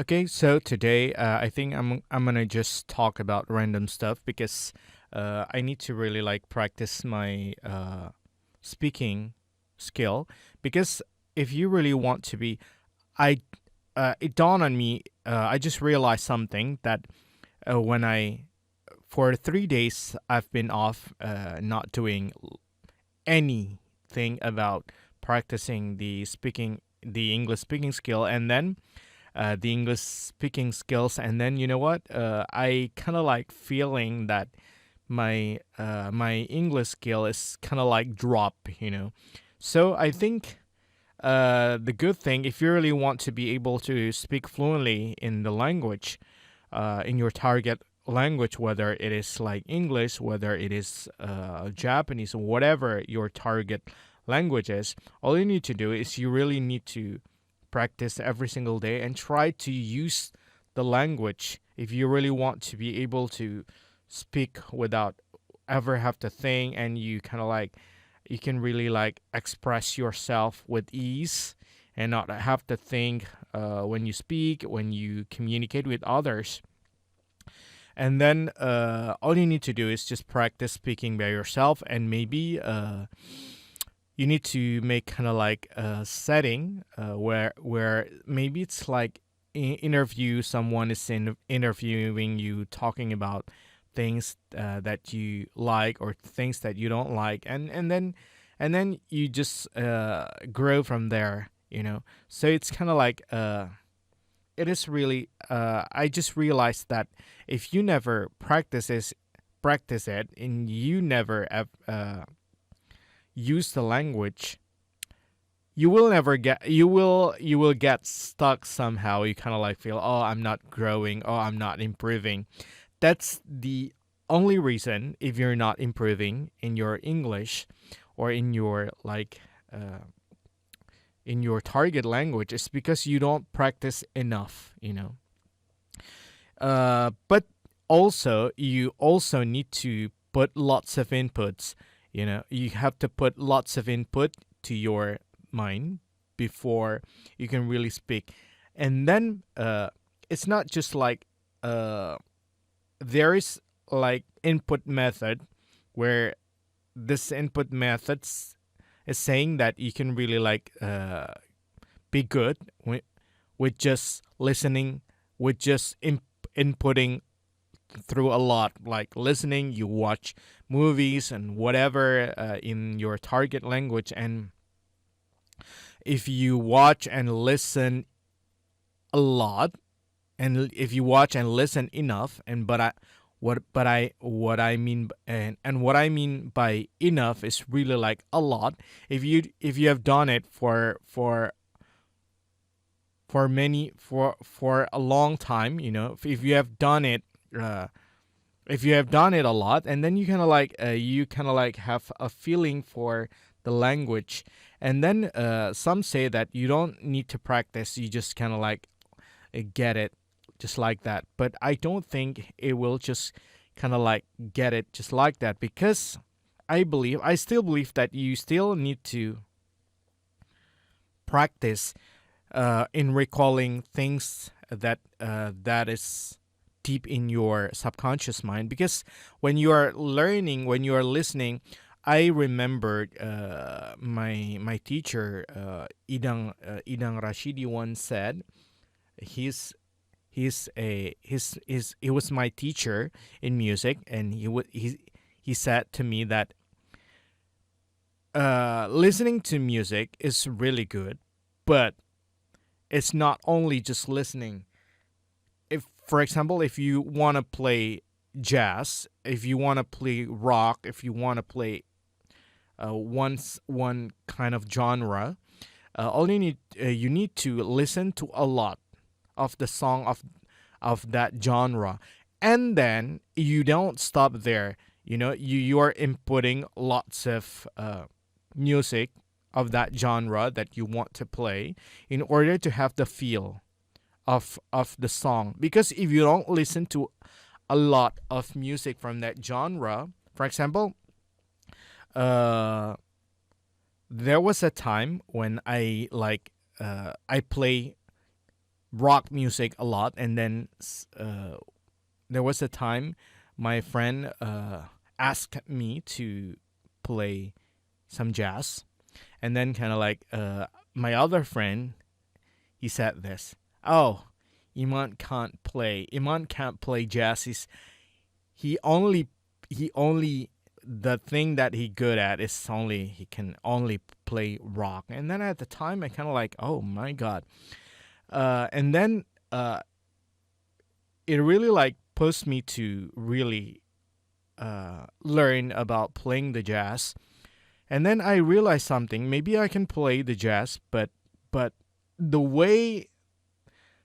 Okay, so today I think I'm gonna just talk about random stuff because I need to really like practice my speaking skill because if you really want to be, I it dawned on me. I just realized something that when I for 3 days I've been off, not doing anything about practicing the English speaking skill, and then the English speaking skills. And then you know what? I kind of like feeling that my English skill is kind of like drop. So I think the good thing, if you really want to be able to speak fluently in the language, in your target language, whether it is like English, whether it is Japanese, whatever your target language is, all you need to do is you really need to practice every single day and try to use the language if you really want to be able to speak without ever have to think, and you kind of like you can really like express yourself with ease and not have to think when you speak, when you communicate with others. And then all you need to do is just practice speaking by yourself, and maybe you need to make kind of like a setting where maybe it's like interview someone is interviewing you, talking about things that you like or things that you don't like, and then you just grow from there. So it's kind of like it is really I just realized that if you never practice it and you never use the language, you will get stuck somehow. You kind of like feel, oh, I'm not growing, oh, I'm not improving. That's the only reason. If you're not improving in your English or in your like in your target language, is because you don't practice enough. But also you also need to put lots of inputs. You have to put lots of input to your mind before you can really speak. And then it's not just like uh there is like input method, where this input methods is saying that you can really like be good with just listening, with just inputting through a lot, like listening. You watch movies and whatever in your target language, and if you watch and listen a lot, and if you watch and listen enough, and what I mean, and what I mean by enough is really like a lot. If you have done it for a long time, if you have done it, uh, if you have done it a lot, and then you kind of like have a feeling for the language. And then some say that you don't need to practice, you just kind of like get it just like that. But I don't think it will just kind of like get it just like that, because I still believe that you still need to practice in recalling things that is deep in your subconscious mind. Because when you are learning, when you are listening, I remembered my teacher, Idang Rashidi, once said, he was my teacher in music, and he said to me that listening to music is really good, but it's not only just listening. If, for example, if you want to play jazz, if you want to play rock, if you want to play one kind of genre, all you need to listen to a lot of the song of that genre, and then you don't stop there. You are inputting lots of music of that genre that you want to play, in order to have the feel of the song. Because if you don't listen to a lot of music from that genre, for example, uh there was a time when I play rock music a lot, and then there was a time my friend asked me to play some jazz, and then kind of like my other friend, he said this, oh, Iman can't play jazz. He only he only the thing that he good at is only he can only play rock. And then at the time I kind of like, oh my god. And then it really like pushed me to really learn about playing the jazz. And then I realized something. Maybe I can play the jazz, but the way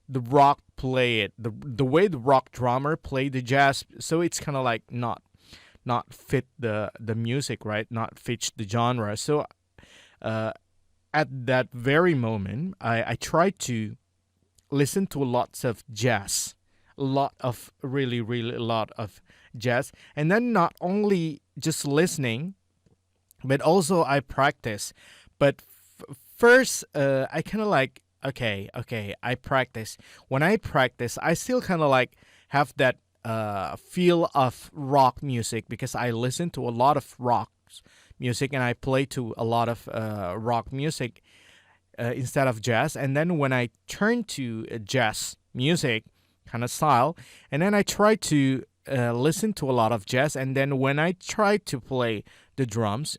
the rock play it, the way the rock drummer play the jazz, so it's kind of like not fit the music, right? Not fit the genre. So uh, at that very moment, I tried to listen to lots of jazz, a lot of really a lot of jazz, and then not only just listening, but also I practice. But first, I kind of like, okay, I practice. When I practice, I still kind of like have that feel of rock music because I listen to a lot of rock music and I play to a lot of rock music instead of jazz. And then when I turn to jazz music kind of style, and then I try to listen to a lot of jazz, and then when I try to play the drums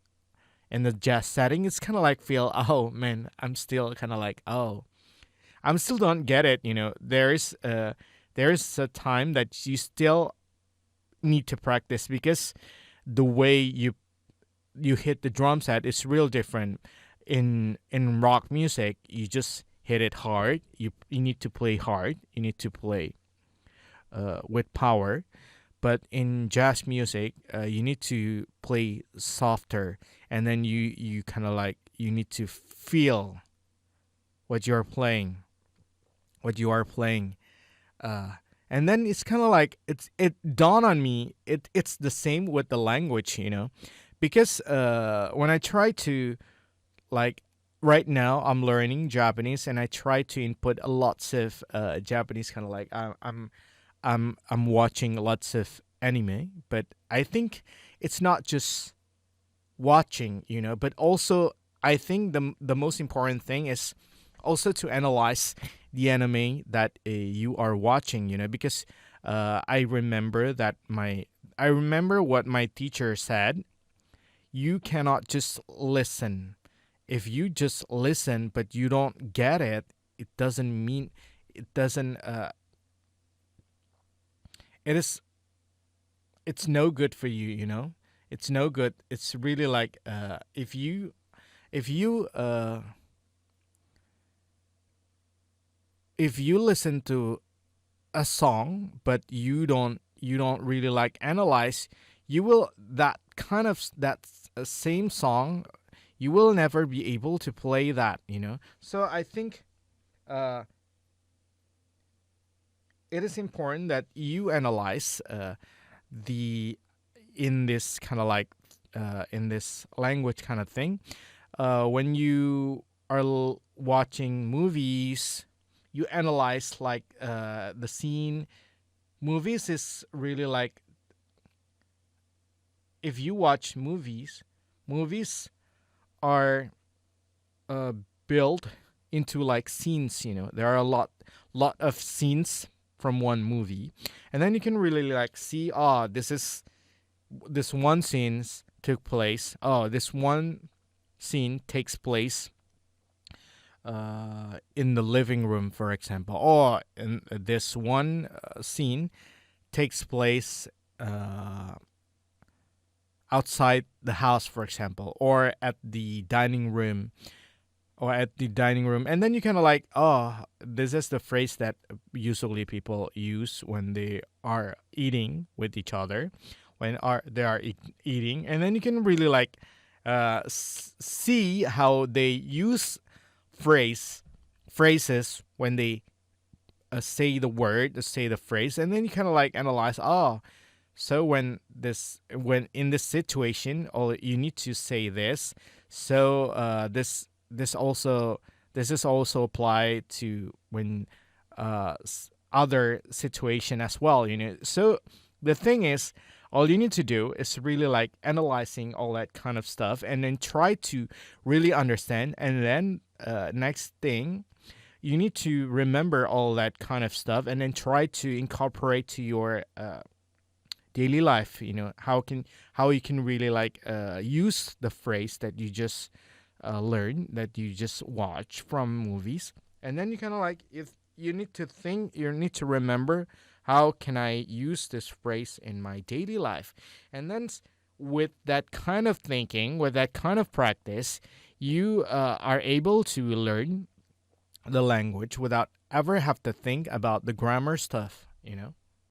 in the jazz setting, it's kind of like feel, oh man, I'm still kind of like, oh, I'm still don't get it. There is a time that you still need to practice because the way you hit the drum set is real different. In rock music, you just hit it hard. You need to play hard. You need to play with power. But in jazz music, you need to play softer, and then you kind of like you need to feel what you're playing, what you are playing. And then it's kind of like it dawned on me. It's the same with the language, because when I try to like right now I'm learning Japanese and I try to input a lots of Japanese kind of like I'm watching lots of anime, but I think it's not just watching, but also I think the most important thing is also to analyze the anime that you are watching, because I remember what my teacher said. You cannot just listen. If you just listen but you don't get it, it doesn't mean it doesn't it is it's no good for you, it's no good. It's really like if you if you listen to a song but you don't really like analyze, you will that kind of that same song, you will never be able to play that, so I think uh it is important that you analyze the in this kind of like in this language kind of thing. When you are watching movies, you analyze like the scene. Movies is really like, if you watch movies are uh, built into like scenes. There are a lot of scenes from one movie, and then you can really like see, this one scene took place. Oh, this one scene takes place in the living room, for example, or in this one scene takes place outside the house, for example, or at the dining room, and then you kind of like, oh, this is the phrase that usually people use when they are eating with each other, when they are eating, and then you can really like see how they use phrases when they say the phrase, and then you kind of like analyze, oh, so when in this situation, oh, you need to say this. So this is also applied to when other situation as well, so the thing is, all you need to do is really like analyzing all that kind of stuff and then try to really understand, and then next thing, you need to remember all that kind of stuff and then try to incorporate to your daily life. How you can really like use the phrase that you just learn, that you just watch from movies. And then you kind of like, if you need to think, you need to remember, how can I use this phrase in my daily life? And then with that kind of thinking, with that kind of practice, you are able to learn the language without ever have to think about the grammar stuff.